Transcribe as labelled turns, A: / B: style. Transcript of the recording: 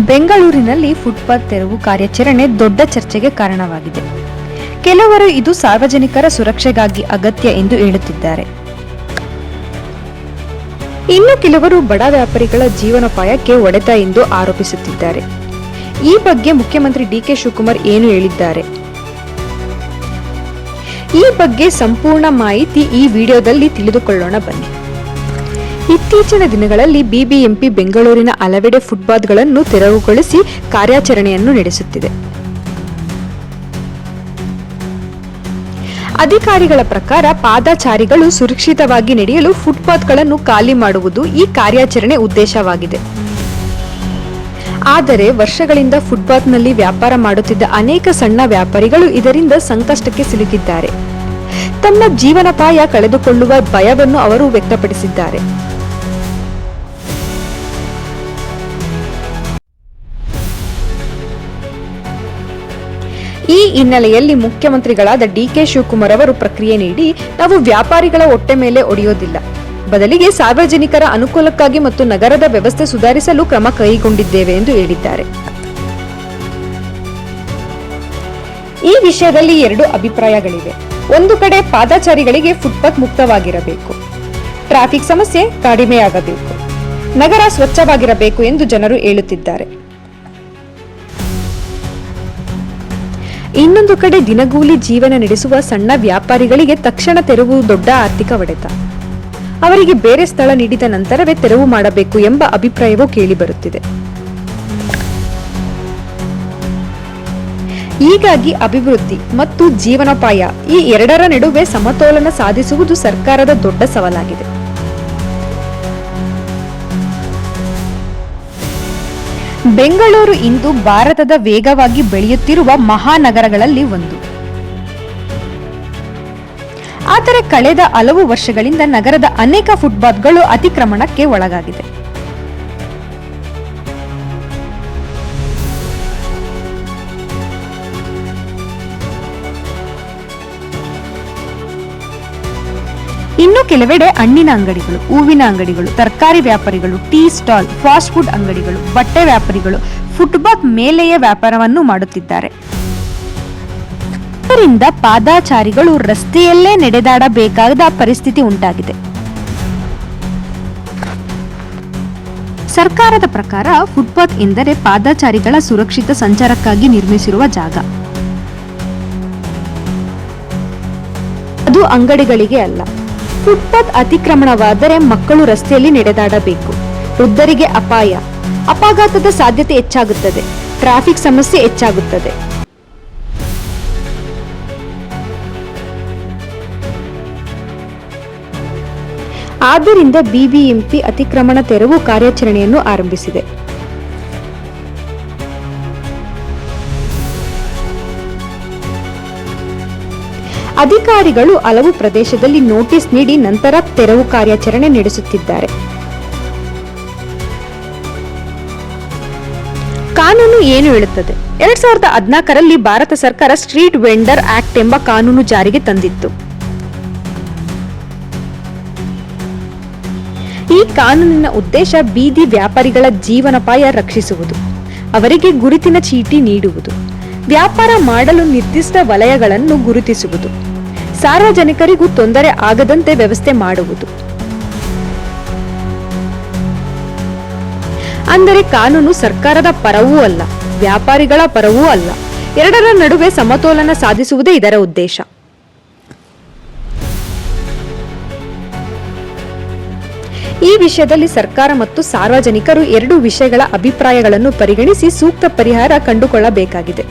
A: ಬೆಂಗಳೂರಿನಲ್ಲಿ ಫುಟ್ಪಾತ್ ತೆರವು ಕಾರ್ಯಾಚರಣೆ ದೊಡ್ಡ ಚರ್ಚೆಗೆ ಕಾರಣವಾಗಿದೆ. ಕೆಲವರು ಇದು ಸಾರ್ವಜನಿಕರ ಸುರಕ್ಷೆಗಾಗಿ ಅಗತ್ಯ ಎಂದು ಹೇಳುತ್ತಿದ್ದಾರೆ. ಇನ್ನು ಕೆಲವರು ಬಡ ವ್ಯಾಪಾರಿಗಳ ಜೀವನೋಪಾಯಕ್ಕೆ ಹೊಡೆತ ಎಂದು ಆರೋಪಿಸುತ್ತಿದ್ದಾರೆ. ಈ ಬಗ್ಗೆ ಮುಖ್ಯಮಂತ್ರಿ ಡಿ.ಕೆ. ಶಿವಕುಮಾರ್ ಏನು ಹೇಳಿದ್ದಾರೆ? ಈ ಬಗ್ಗೆ ಸಂಪೂರ್ಣ ಮಾಹಿತಿ ಈ ವಿಡಿಯೋದಲ್ಲಿ ತಿಳಿದುಕೊಳ್ಳೋಣ ಬನ್ನಿ. ಇತ್ತೀಚಿನ ದಿನಗಳಲ್ಲಿ ಬಿಬಿಎಂಪಿ ಬೆಂಗಳೂರಿನ ಹಲವೆಡೆ ಫುಟ್ಪಾತ್ಗಳನ್ನು ತೆರವುಗೊಳಿಸಿ ಕಾರ್ಯಾಚರಣೆಯನ್ನು ನಡೆಸುತ್ತಿದೆ. ಅಧಿಕಾರಿಗಳ ಪ್ರಕಾರ ಪಾದಚಾರಿಗಳು ಸುರಕ್ಷಿತವಾಗಿ ನಡೆಯಲು ಫುಟ್ಪಾತ್ಗಳನ್ನು ಖಾಲಿ ಮಾಡುವುದು ಈ ಕಾರ್ಯಾಚರಣೆ ಉದ್ದೇಶವಾಗಿದೆ. ಆದರೆ ವರ್ಷಗಳಿಂದ ಫುಟ್ಪಾತ್ನಲ್ಲಿ ವ್ಯಾಪಾರ ಮಾಡುತ್ತಿದ್ದ ಅನೇಕ ಸಣ್ಣ ವ್ಯಾಪಾರಿಗಳು ಇದರಿಂದ ಸಂಕಷ್ಟಕ್ಕೆ ಸಿಲುಕಿದ್ದಾರೆ. ತಮ್ಮ ಜೀವನೋಪಾಯ ಕಳೆದುಕೊಳ್ಳುವ ಭಯವನ್ನು ಅವರು ವ್ಯಕ್ತಪಡಿಸಿದ್ದಾರೆ. ಈ ಹಿನ್ನೆಲೆಯಲ್ಲಿ ಮುಖ್ಯಮಂತ್ರಿಗಳಾದ ಡಿ.ಕೆ. ಶಿವಕುಮಾರ್ ಅವರು ಪ್ರಕ್ರಿಯೆ ನೀಡಿ, ನಾವು ವ್ಯಾಪಾರಿಗಳ ಹೊಟ್ಟೆ ಮೇಲೆ ಒಡೆಯೋದಿಲ್ಲ, ಬದಲಿಗೆ ಸಾರ್ವಜನಿಕರ ಅನುಕೂಲಕ್ಕಾಗಿ ಮತ್ತು ನಗರದ ವ್ಯವಸ್ಥೆ ಸುಧಾರಿಸಲು ಕ್ರಮ ಕೈಗೊಂಡಿದ್ದೇವೆ ಎಂದು ಹೇಳಿದ್ದಾರೆ. ಈ ವಿಷಯದಲ್ಲಿ ಎರಡು ಅಭಿಪ್ರಾಯಗಳಿವೆ. ಒಂದು ಕಡೆ ಪಾದಚಾರಿಗಳಿಗೆ ಫುಟ್ಪಾತ್ ಮುಕ್ತವಾಗಿರಬೇಕು, ಟ್ರಾಫಿಕ್ ಸಮಸ್ಯೆ ಕಡಿಮೆಯಾಗಬೇಕು, ನಗರ ಸ್ವಚ್ಛವಾಗಿರಬೇಕು ಎಂದು ಜನರು ಹೇಳುತ್ತಿದ್ದಾರೆ. ಇನ್ನೊಂದು ಕಡೆ ದಿನಗೂಲಿ ಜೀವನ ನಡೆಸುವ ಸಣ್ಣ ವ್ಯಾಪಾರಿಗಳಿಗೆ ತಕ್ಷಣ ತೆರವು ದೊಡ್ಡ ಆರ್ಥಿಕ ಹೊಡೆತ. ಅವರಿಗೆ ಬೇರೆ ಸ್ಥಳ ನೀಡಿದ ನಂತರವೇ ತೆರವು ಮಾಡಬೇಕು ಎಂಬ ಅಭಿಪ್ರಾಯವೂ ಕೇಳಿಬರುತ್ತಿದೆ. ಹೀಗಾಗಿ ಅಭಿವೃದ್ಧಿ ಮತ್ತು ಜೀವನೋಪಾಯ ಈ ಎರಡರ ನಡುವೆ ಸಮತೋಲನ ಸಾಧಿಸುವುದು ಸರ್ಕಾರದ ದೊಡ್ಡ ಸವಾಲಾಗಿದೆ. ಬೆಂಗಳೂರು ಇಂದು ಭಾರತದ ವೇಗವಾಗಿ ಬೆಳೆಯುತ್ತಿರುವ ಮಹಾನಗರಗಳಲ್ಲಿ ಒಂದು. ಆದರೆ ಕಳೆದ ಹಲವು ವರ್ಷಗಳಿಂದ ನಗರದ ಅನೇಕ ಫುಟ್ಪಾತ್ಗಳು ಅತಿಕ್ರಮಣಕ್ಕೆ ಒಳಗಾಗಿದೆ. ಇನ್ನು ಕೆಲವೆಡೆ ಹಣ್ಣಿನ ಅಂಗಡಿಗಳು, ಹೂವಿನ ಅಂಗಡಿಗಳು, ತರಕಾರಿ ವ್ಯಾಪಾರಿಗಳು, ಟೀ ಸ್ಟಾಲ್, ಫಾಸ್ಟ್ ಫುಡ್ ಅಂಗಡಿಗಳು, ಬಟ್ಟೆ ವ್ಯಾಪಾರಿಗಳು ಫುಟ್ಪಾತ್ ಮೇಲೆಯೇ ವ್ಯಾಪಾರವನ್ನು ಮಾಡುತ್ತಿದ್ದಾರೆ. ಇದರಿಂದ ಪಾದಚಾರಿಗಳು ರಸ್ತೆಯಲ್ಲೇ ನಡೆದಾಡಬೇಕಾದ ಪರಿಸ್ಥಿತಿ ಉಂಟಾಗಿದೆ. ಸರ್ಕಾರದ ಪ್ರಕಾರ ಫುಟ್ಪಾತ್ ಎಂದರೆ ಪಾದಚಾರಿಗಳ ಸುರಕ್ಷಿತ ಸಂಚಾರಕ್ಕಾಗಿ ನಿರ್ಮಿಸಿರುವ ಜಾಗ. ಅದು ಅಂಗಡಿಗಳಿಗೆ ಅಲ್ಲ. ಫುಟ್ಪಾತ್ ಅತಿಕ್ರಮಣವಾದರೆ ಮಕ್ಕಳು ರಸ್ತೆಯಲ್ಲಿ ನಡೆದಾಡಬೇಕು, ವೃದ್ಧರಿಗೆ ಅಪಾಯ, ಅಪಘಾತದ ಸಾಧ್ಯತೆ ಹೆಚ್ಚಾಗುತ್ತದೆ, ಟ್ರಾಫಿಕ್ ಸಮಸ್ಯೆ ಹೆಚ್ಚಾಗುತ್ತದೆ. ಆದ್ದರಿಂದ ಬಿಬಿಎಂಪಿ ಅತಿಕ್ರಮಣ ತೆರವು ಕಾರ್ಯಾಚರಣೆಯನ್ನು ಆರಂಭಿಸಿದೆ. ಅಧಿಕಾರಿಗಳು ಹಲವು ಪ್ರದೇಶದಲ್ಲಿ ನೋಟಿಸ್ ನೀಡಿ ನಂತರ ತೆರವು ಕಾರ್ಯಾಚರಣೆ ನಡೆಸುತ್ತಿದ್ದಾರೆ. ಕಾನೂನು ಏನು ಹೇಳುತ್ತದೆ? 2014ರಲ್ಲಿ ಭಾರತ ಸರ್ಕಾರ ಸ್ಟ್ರೀಟ್ ವೆಂಡರ್ ಆಕ್ಟ್ ಎಂಬ ಕಾನೂನು ಜಾರಿಗೆ ತಂದಿತ್ತು. ಈ ಕಾನೂನಿನ ಉದ್ದೇಶ ಬೀದಿ ವ್ಯಾಪಾರಿಗಳ ಜೀವನೋಪಾಯ ರಕ್ಷಿಸುವುದು, ಅವರಿಗೆ ಗುರುತಿನ ಚೀಟಿ ನೀಡುವುದು, ವ್ಯಾಪಾರ ಮಾಡಲು ನಿರ್ದಿಷ್ಟ ವಲಯಗಳನ್ನು ಗುರುತಿಸುವುದು, ಸಾರ್ವಜನಿಕರಿಗೂ ತೊಂದರೆ ಆಗದಂತೆ ವ್ಯವಸ್ಥೆ ಮಾಡುವುದು. ಅಂದರೆ ಕಾನೂನು ಸರ್ಕಾರದ ಪರವೂ ಅಲ್ಲ, ವ್ಯಾಪಾರಿಗಳ ಪರವೂ ಅಲ್ಲ, ಎರಡರ ನಡುವೆ ಸಮತೋಲನ ಸಾಧಿಸುವುದೇ ಇದರ ಉದ್ದೇಶ. ಈ ವಿಷಯದಲ್ಲಿ ಸರ್ಕಾರ ಮತ್ತು ಸಾರ್ವಜನಿಕರು ಎರಡು ವಿಷಯಗಳ ಅಭಿಪ್ರಾಯಗಳನ್ನು ಪರಿಗಣಿಸಿ ಸೂಕ್ತ ಪರಿಹಾರ ಕಂಡುಕೊಳ್ಳಬೇಕಾಗಿದೆ.